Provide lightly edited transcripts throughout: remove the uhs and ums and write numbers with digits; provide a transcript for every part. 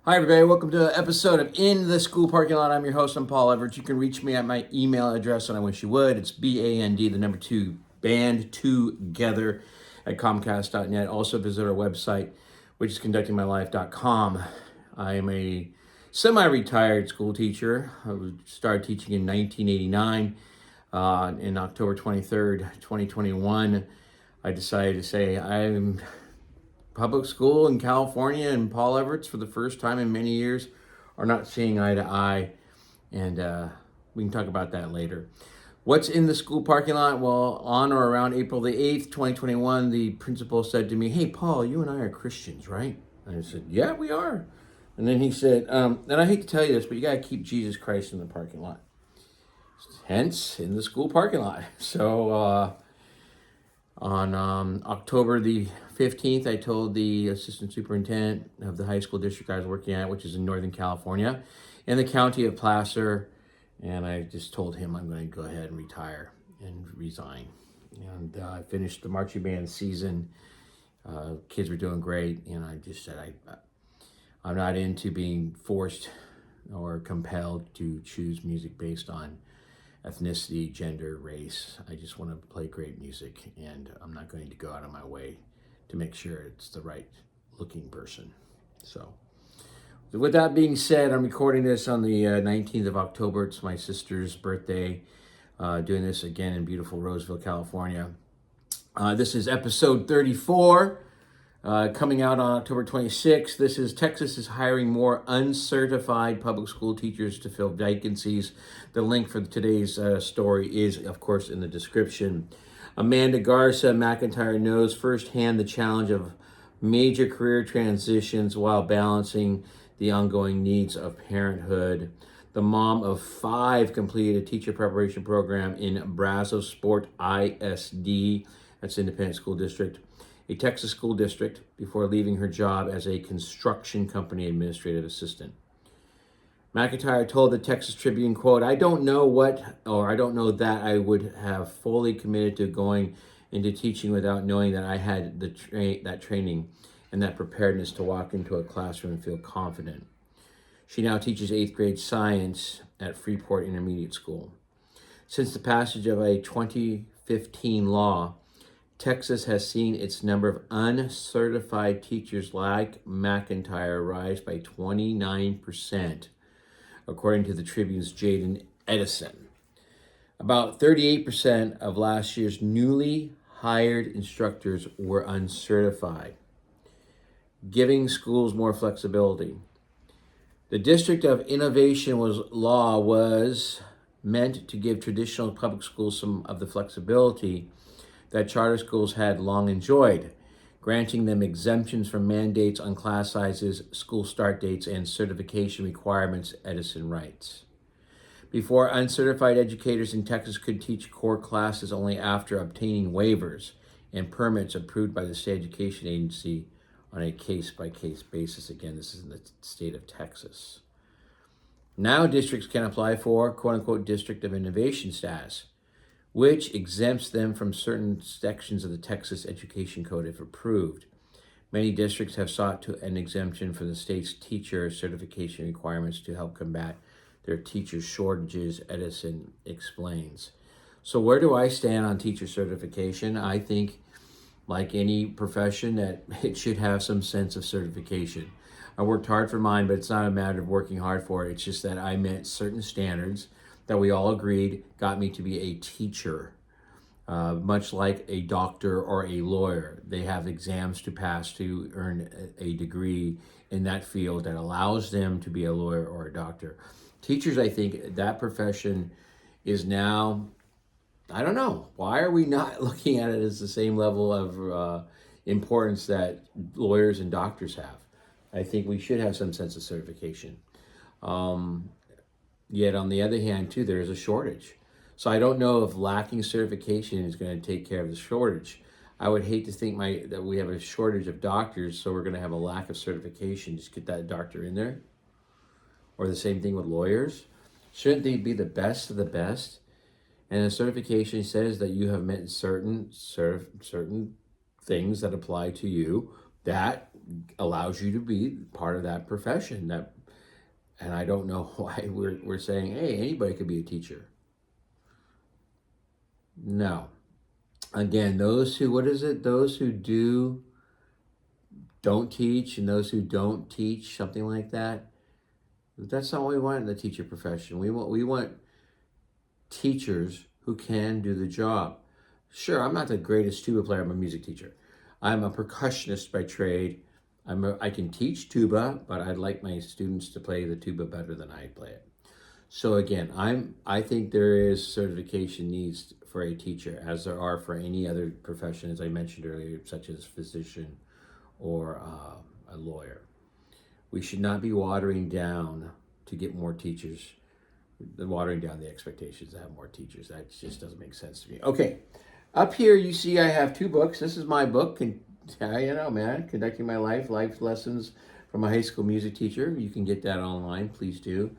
Hi, everybody. Welcome to an episode of In the School Parking Lot. I'm your host, I'm Paul Everett. You can reach me at my email address, and I wish you would. It's BAND, the number 2, band together at Comcast.net. Also visit our website, which is conductingmylife.com. I am a semi-retired school teacher. I started teaching in 1989. In October 23rd, 2021, I decided to say I'm public school in California and Paul Everett's for the first time in many years are not seeing eye to eye, and we can talk about that later. What's in the school parking lot? Well, on or around April the 8th, 2021, the principal said to me, "Hey, Paul, you and I are Christians, right?" And I said, "Yeah, we are." And then he said, and I hate to tell you this, but you got to keep Jesus Christ in the parking lot. Hence, in the school parking lot. So, on October the 15th, I told the assistant superintendent of the high school district I was working at, which is in Northern California, in the county of Placer, and I just told him I'm going to go ahead and retire and resign. And I finished the marching band season. Kids were doing great, and I just said I'm not into being forced or compelled to choose music based on ethnicity, gender, race. I just want to play great music, and I'm not going to go out of my way to make sure it's the right looking person. So with that being said, I'm recording this on the 19th of October. It's my sister's birthday. Doing this again in beautiful Roseville, California. This is episode 34. Coming out on October 26th, this is Texas is hiring more uncertified public school teachers to fill vacancies. The link for today's story is, of course, in the description. Amanda Garza McIntyre knows firsthand the challenge of major career transitions while balancing the ongoing needs of parenthood. The mom of 5 completed a teacher preparation program in Brazosport ISD, that's Independent School District, a Texas school district, before leaving her job as a construction company administrative assistant. McIntyre told the Texas Tribune, quote, I don't know that I would have fully committed to going into teaching without knowing that I had that training and that preparedness to walk into a classroom and feel confident. She now teaches 8th grade science at Freeport Intermediate School. Since the passage of a 2015 law, Texas has seen its number of uncertified teachers like McIntyre rise by 29%, according to the Tribune's Jaden Edison. About 38% of last year's newly hired instructors were uncertified, giving schools more flexibility. The District of Innovation law was meant to give traditional public schools some of the flexibility that charter schools had long enjoyed, granting them exemptions from mandates on class sizes, school start dates, and certification requirements, Edison writes. Before, uncertified educators in Texas could teach core classes only after obtaining waivers and permits approved by the state education agency on a case-by-case basis. Again, this is in the state of Texas. Now districts can apply for, quote-unquote, District of Innovation status, which exempts them from certain sections of the Texas Education Code if approved. Many districts have sought an exemption from the state's teacher certification requirements to help combat their teacher shortages, Edison explains. So where do I stand on teacher certification? I think, like any profession, that it should have some sense of certification. I worked hard for mine, but it's not a matter of working hard for it. It's just that I met certain standards that we all agreed got me to be a teacher, much like a doctor or a lawyer. They have exams to pass to earn a degree in that field that allows them to be a lawyer or a doctor. Teachers, I think that profession is now, I don't know, why are we not looking at it as the same level of importance that lawyers and doctors have? I think we should have some sense of certification. Yet on the other hand, too, there is a shortage. So I don't know if lacking certification is going to take care of the shortage. I would hate to think that we have a shortage of doctors, so we're going to have a lack of certification. Just get that doctor in there. Or the same thing with lawyers. Shouldn't they be the best of the best? And the certification says that you have met certain things that apply to you that allows you to be part of that profession. And I don't know why we're saying, hey, anybody could be a teacher. No. Again, those who, what is it? Those who don't teach, and those who don't teach, something like that. That's not what we want in the teacher profession. We want teachers who can do the job. Sure, I'm not the greatest tuba player. I'm a music teacher. I'm a percussionist by trade. I can teach tuba, but I'd like my students to play the tuba better than I play it. So again, I think there is certification needs for a teacher, as there are for any other profession, as I mentioned earlier, such as physician or a lawyer. We should not be watering down to get more teachers, watering down the expectations to have more teachers. That just doesn't make sense to me. Okay, up here you see I have two books. This is my book, Conducting My Life Lessons from a High School Music Teacher. You can get that online, please do.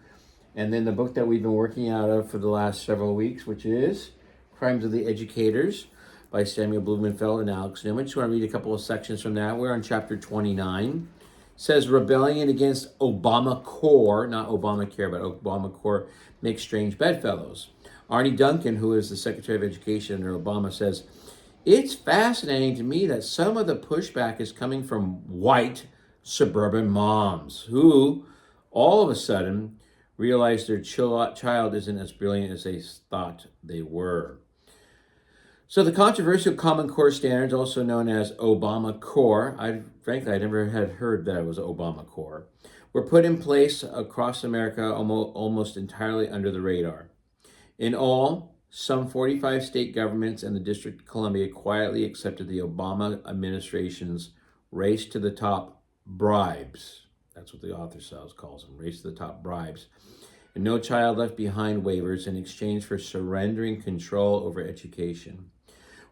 And then the book that we've been working out of for the last several weeks, which is Crimes of the Educators by Samuel Blumenfeld and Alex Newman. Just want to read a couple of sections from that. We're on chapter 29. It says, rebellion against Obamacare, not Obamacare, but Obamacare makes strange bedfellows. Arnie Duncan, who is the Secretary of Education under Obama, says, it's fascinating to me that some of the pushback is coming from white suburban moms who, all of a sudden, realize their child isn't as brilliant as they thought they were. So the controversial Common Core standards, also known as Obamacare, I never had heard that it was Obamacare, were put in place across America almost entirely under the radar. In all, some 45 state governments and the District of Columbia quietly accepted the Obama administration's race to the top bribes. That's what the author calls them, race to the top bribes. And no child left behind waivers in exchange for surrendering control over education.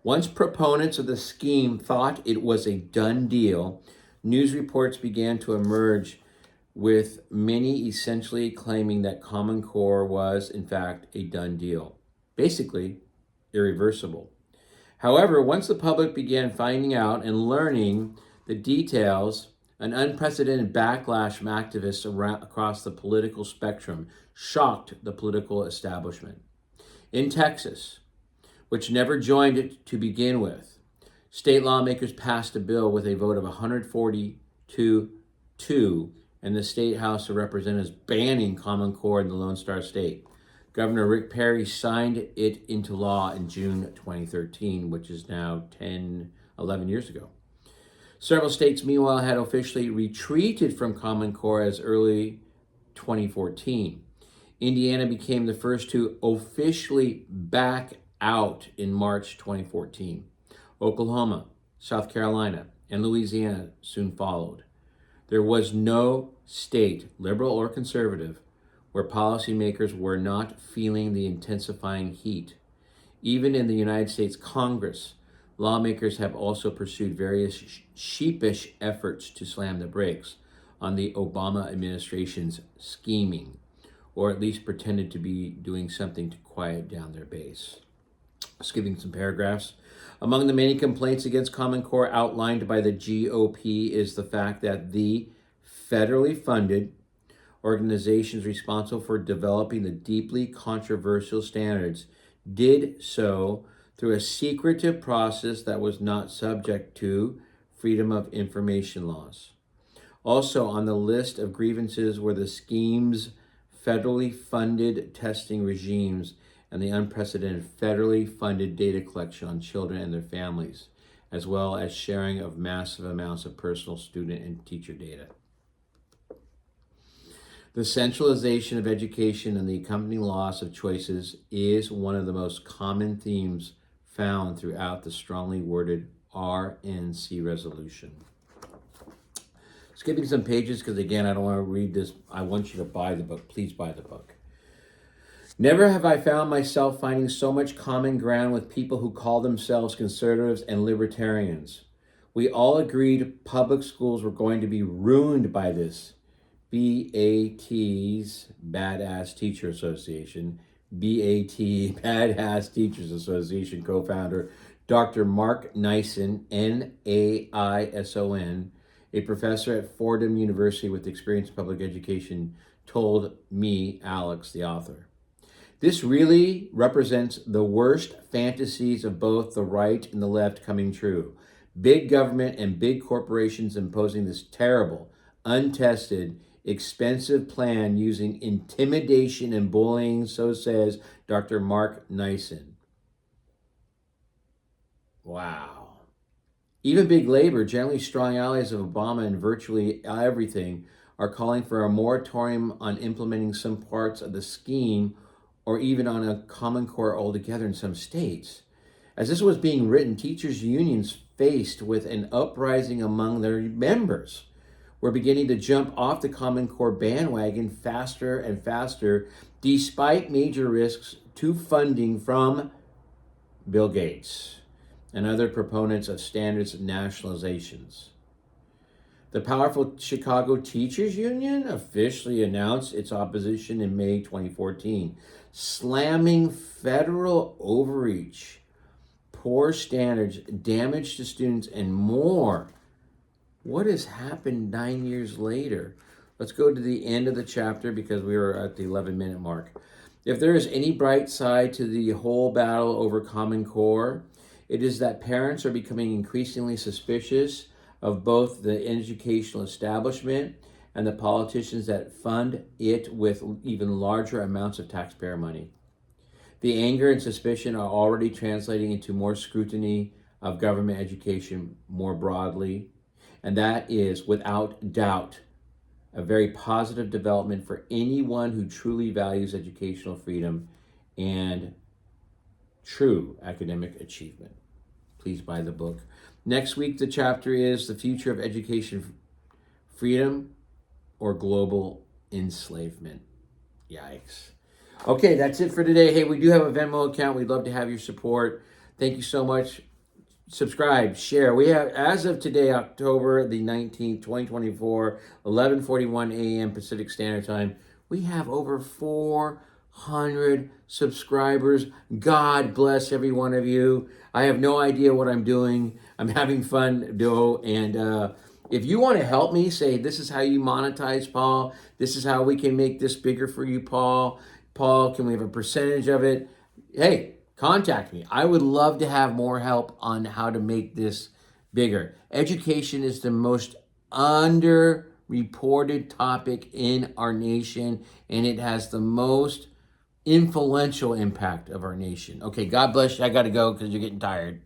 Once proponents of the scheme thought it was a done deal, news reports began to emerge with many essentially claiming that Common Core was, in fact, a done deal. Basically, irreversible. However, once the public began finding out and learning the details, an unprecedented backlash from activists across the political spectrum shocked the political establishment. In Texas, which never joined it to begin with, state lawmakers passed a bill with a vote of 142-2 in the State House of Representatives banning Common Core in the Lone Star State. Governor Rick Perry signed it into law in June 2013, which is now 11 years ago. Several states, meanwhile, had officially retreated from Common Core as early 2014. Indiana became the first to officially back out in March 2014. Oklahoma, South Carolina, and Louisiana soon followed. There was no state, liberal or conservative, where policymakers were not feeling the intensifying heat. Even in the United States Congress, lawmakers have also pursued various sheepish efforts to slam the brakes on the Obama administration's scheming, or at least pretended to be doing something to quiet down their base. Skipping some paragraphs. Among the many complaints against Common Core outlined by the GOP is the fact that the federally funded organizations responsible for developing the deeply controversial standards did so through a secretive process that was not subject to freedom of information laws. Also on the list of grievances were the scheme's federally funded testing regimes and the unprecedented federally funded data collection on children and their families, as well as sharing of massive amounts of personal student and teacher data. The centralization of education and the accompanying loss of choices is one of the most common themes found throughout the strongly worded RNC resolution. Skipping some pages because, again, I don't want to read this. I want you to buy the book. Please buy the book. Never have I found myself finding so much common ground with people who call themselves conservatives and libertarians. We all agreed public schools were going to be ruined by this. BAT's Badass Teacher Association, BAT Badass Teachers Association co-founder Dr. Mark Naison, Naison, A professor at Fordham University with experience in public education told me, Alex, the author. This really represents the worst fantasies of both the right and the left coming true. Big government and big corporations imposing this terrible, untested, expensive plan using intimidation and bullying, so says Dr. Mark Nyson. Wow. Even big labor, generally strong allies of Obama in virtually everything, are calling for a moratorium on implementing some parts of the scheme or even on a Common Core altogether in some states. As this was being written, teachers' unions faced with an uprising among their members were beginning to jump off the Common Core bandwagon faster and faster, despite major risks to funding from Bill Gates and other proponents of standards nationalizations. The powerful Chicago Teachers Union officially announced its opposition in May 2014, slamming federal overreach, poor standards, damage to students, and more. What has happened 9 years later? Let's go to the end of the chapter because we are at the 11-minute mark. If there is any bright side to the whole battle over Common Core, it is that parents are becoming increasingly suspicious of both the educational establishment and the politicians that fund it with even larger amounts of taxpayer money. The anger and suspicion are already translating into more scrutiny of government education more broadly, and that is, without doubt, a very positive development for anyone who truly values educational freedom and true academic achievement. Please buy the book. Next week, the chapter is The Future of Education Freedom or Global Enslavement. Yikes. Okay, that's it for today. Hey, we do have a Venmo account. We'd love to have your support. Thank you so much. Subscribe, share. We have, as of today, October the 19th, 2024, 11:41 a.m. Pacific Standard Time, we have over 400 subscribers. God bless every one of you. I have no idea what I'm doing. I'm having fun, though. And if you want to help me, say, this is how you monetize, Paul. This is how we can make this bigger for you, Paul. Paul, can we have a percentage of it? Hey, contact me. I would love to have more help on how to make this bigger. Education is the most underreported topic in our nation, and it has the most influential impact of our nation. Okay, God bless you. I got to go because you're getting tired.